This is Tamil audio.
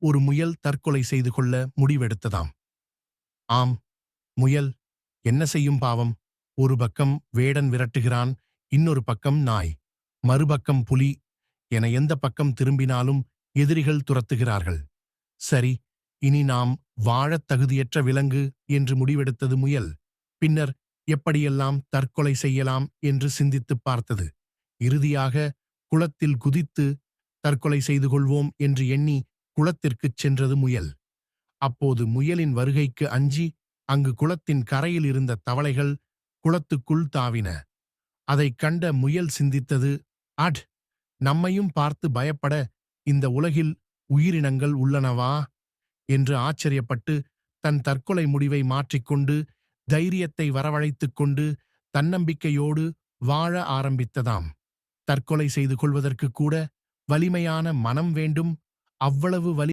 ஒரு முயல் தற்கொலை செய்து கொள்ள முடிவெடுத்ததாம். ஆம், முயல். என்ன செய்யும் பாவம்? ஒரு பக்கம் வேடன் விரட்டுகிறான், இன்னொரு பக்கம் நாய், மறுபக்கம் புலி என எந்த பக்கம் திரும்பினாலும் எதிரிகள் துரத்துகிறார்கள். சரி, இனி நாம் வாழத் தகுதியற்ற விலங்கு என்று முடிவெடுத்தது முயல். பின்னர் எப்படியெல்லாம் தற்கொலை செய்யலாம் என்று சிந்தித்துப் பார்த்தது. இறுதியாக குளத்தில் குதித்து தற்கொலை செய்து கொள்வோம் என்று எண்ணி குளத்திற்குச் சென்றது முயல். அப்போது முயலின் வருகைக்கு அஞ்சி அங்கு குளத்தின் கரையில் இருந்த தவளைகள் குளத்துக்குள் தாவின. அதைக் கண்ட முயல் சிந்தித்தது, அட், நம்மையும் பார்த்து பயப்பட இந்த உலகில் உயிரினங்கள் உள்ளனவா என்று ஆச்சரியப்பட்டு தன் தற்கொலை முடிவை மாற்றிக்கொண்டு தைரியத்தை வரவழைத்துக் கொண்டு தன்னம்பிக்கையோடு வாழ ஆரம்பித்ததாம். தற்கொலை செய்து கொள்வதற்கு கூட வலிமையான மனம் வேண்டும். அவ்வளவு